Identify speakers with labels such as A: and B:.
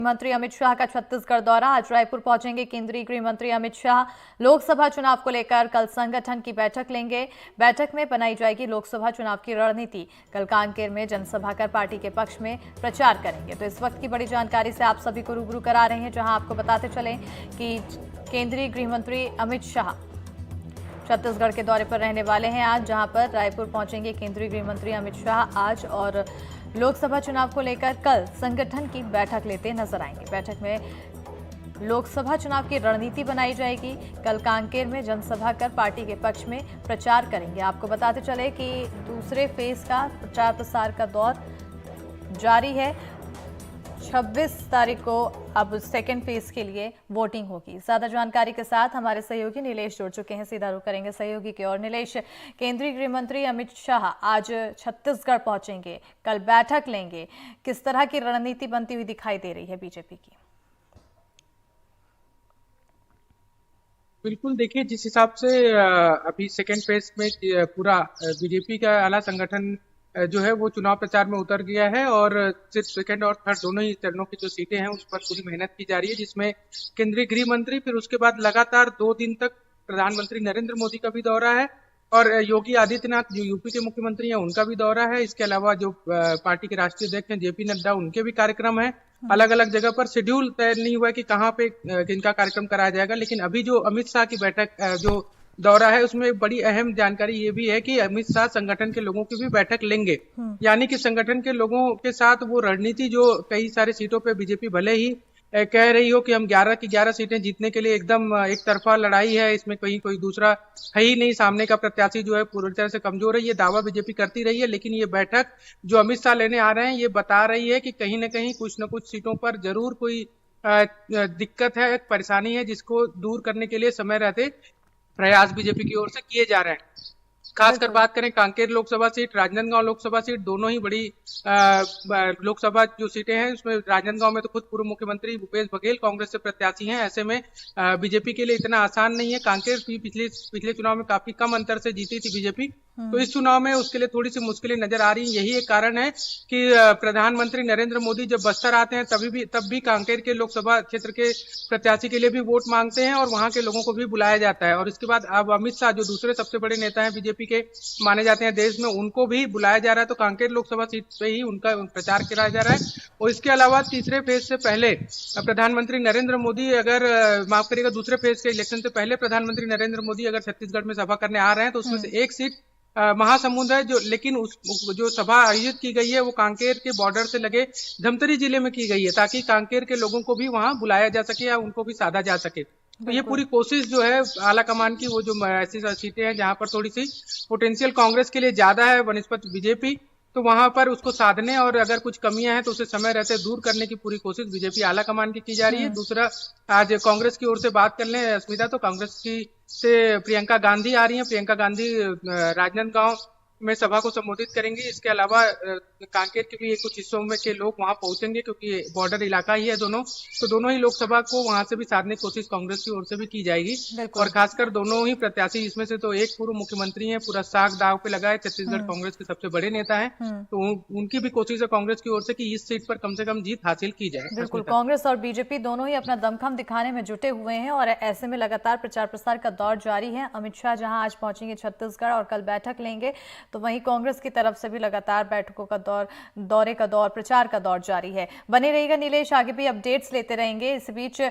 A: मंत्री अमित शाह का छत्तीसगढ़ दौरा। आज रायपुर पहुंचेंगे केंद्रीय गृह मंत्री अमित शाह। लोकसभा चुनाव को लेकर कल संगठन की बैठक लेंगे। बैठक में बनाई जाएगी लोकसभा चुनाव की रणनीति। कल कांकेर में जनसभा कर पार्टी के पक्ष में प्रचार करेंगे। तो इस वक्त की बड़ी जानकारी से आप सभी को रूबरू करा रहे हैं, जहां आपको बताते चलें कि केंद्रीय गृह मंत्री अमित शाह छत्तीसगढ़ के दौरे पर रहने वाले हैं आज, जहां पर रायपुर पहुंचेंगे केंद्रीय गृह मंत्री अमित शाह आज और लोकसभा चुनाव को लेकर कल संगठन की बैठक लेते नजर आएंगे। बैठक में लोकसभा चुनाव की रणनीति बनाई जाएगी। कल कांकेर में जनसभा कर पार्टी के पक्ष में प्रचार करेंगे। आपको बताते चले कि दूसरे फेज का प्रचार प्रसार का दौर जारी है। 26 तारीख को अब सेकेंड फेज के लिए वोटिंग होगी। ज्यादा जानकारी के साथ हमारे सहयोगी नीलेश जुड़ चुके हैं। सीधा रुख करेंगे सहयोगी की ओर। नीलेश, केंद्रीय गृह मंत्री अमित शाह आज छत्तीसगढ़ पहुंचेंगे, कल बैठक लेंगे। किस तरह की रणनीति बनती हुई दिखाई दे रही है बीजेपी की?
B: बिल्कुल, देखिए जिस हिसाब से अभी सेकेंड फेज में पूरा बीजेपी का आला संगठन जो है वो चुनाव प्रचार में उतर गया है और सिर्फ सेकंड और थर्ड दोनों ही चरणों की जो सीटें हैं उस पर पूरी मेहनत की जा रही है, जिसमें केंद्रीय गृह मंत्री, फिर उसके बाद लगातार 2 दिन तक प्रधानमंत्री नरेंद्र मोदी का भी दौरा है और योगी आदित्यनाथ जो यूपी के मुख्यमंत्री हैं उनका भी दौरा है। इसके अलावा जो पार्टी के राष्ट्रीय अध्यक्ष हैं जेपी नड्डा, उनके भी कार्यक्रम है। अलग अलग जगह पर शेड्यूल तय नहीं हुआ है कि कहाँ पे किनका कार्यक्रम कराया जाएगा, लेकिन अभी जो अमित शाह की बैठक जो दौरा है उसमें बड़ी अहम जानकारी ये भी है कि अमित शाह संगठन के लोगों की भी बैठक लेंगे। यानी कि संगठन के लोगों के साथ वो रणनीति जो कई सारी सीटों पे बीजेपी भले ही कह रही हो कि हम 11 की 11 सीटें जीतने के लिए एकदम एक तरफा लड़ाई है, इसमें कहीं कोई दूसरा है ही नहीं, सामने का प्रत्याशी जो है पूरी तरह से कमजोर है, ये दावा बीजेपी करती रही है। लेकिन ये बैठक जो अमित शाह लेने आ रहे हैं ये बता रही है कि कहीं न कहीं कुछ न कुछ सीटों पर जरूर कोई दिक्कत है, परेशानी है, जिसको दूर करने के लिए समय रहते प्रयास बीजेपी की ओर से किए जा रहे हैं। खासकर बात करें कांकेर लोकसभा सीट, राजनांदगांव लोकसभा सीट, दोनों ही बड़ी लोकसभा जो सीटें हैं उसमें राजनांदगांव में तो खुद पूर्व मुख्यमंत्री भूपेश बघेल कांग्रेस से प्रत्याशी हैं। ऐसे में बीजेपी के लिए इतना आसान नहीं है। कांकेर भी पिछले चुनाव में काफी कम अंतर से जीती थी बीजेपी, तो इस चुनाव में उसके लिए थोड़ी सी मुश्किलें नजर आ रही हैं। यही एक कारण है कि प्रधानमंत्री नरेंद्र मोदी जब बस्तर आते हैं तब भी कांकेर के लोकसभा क्षेत्र के प्रत्याशी के लिए भी वोट मांगते हैं और वहां के लोगों को भी बुलाया जाता है। और इसके बाद अब अमित शाह जो दूसरे सबसे बड़े नेता हैं बीजेपी के माने जाते हैं देश में, उनको भी बुलाया जा रहा है। तो कांकेर लोकसभा सीट पे ही उनका प्रचार कराया जा रहा है। और इसके अलावा तीसरे फेज से पहले प्रधानमंत्री नरेंद्र मोदी अगर माफ करिएगा दूसरे फेज के इलेक्शन से पहले प्रधानमंत्री नरेंद्र मोदी अगर छत्तीसगढ़ में सभा करने आ रहे हैं तो उसमें से एक सीट महासमुंद है, लेकिन जो सभा आयोजित की गई है वो कांकेर के बॉर्डर से लगे धमतरी जिले में की गई है, ताकि कांकेर के लोगों को भी वहां बुलाया जा सके या उनको भी साधा जा सके। तो ये पूरी कोशिश जो है आला कमान की, वो जो ऐसी सीटें हैं जहां पर थोड़ी सी पोटेंशियल कांग्रेस के लिए ज्यादा है बनस्पत बीजेपी, तो वहां पर उसको साधने और अगर कुछ कमियां हैं तो उसे समय रहते दूर करने की पूरी कोशिश बीजेपी आला कमान की जा रही है। दूसरा, आज कांग्रेस की ओर से बात कर लें स्मिता, तो कांग्रेस की से प्रियंका गांधी आ रही हैं। प्रियंका गांधी राजनांदगांव में सभा को संबोधित करेंगी। इसके अलावा कांकेर के भी कुछ हिस्सों में के लोग वहां पहुंचेंगे क्योंकि बॉर्डर इलाका ही है दोनों, तो दोनों ही लोकसभा को वहां से भी साधने की कोशिश कांग्रेस की ओर से भी की जाएगी। और खासकर दोनों ही प्रत्याशी, इसमें से तो एक पूर्व मुख्यमंत्री हैं, पूरा साग दाव पे लगा है, छत्तीसगढ़ कांग्रेस के सबसे बड़े नेता है, तो उनकी भी कोशिश है कांग्रेस की ओर से कि इस सीट पर कम से कम जीत हासिल की जाए।
A: बिल्कुल, कांग्रेस और बीजेपी दोनों ही अपना दमखम दिखाने में जुटे हुए हैं और ऐसे में लगातार प्रचार प्रसार का दौर जारी है। अमित शाह जहां आज पहुंचेंगे छत्तीसगढ़ और कल बैठक लेंगे, तो वहीं कांग्रेस की तरफ से भी लगातार बैठकों का दौरे का दौर, प्रचार का दौर जारी है। बने रहिएगा नीलेश, आगे भी अपडेट्स लेते रहेंगे। इस बीच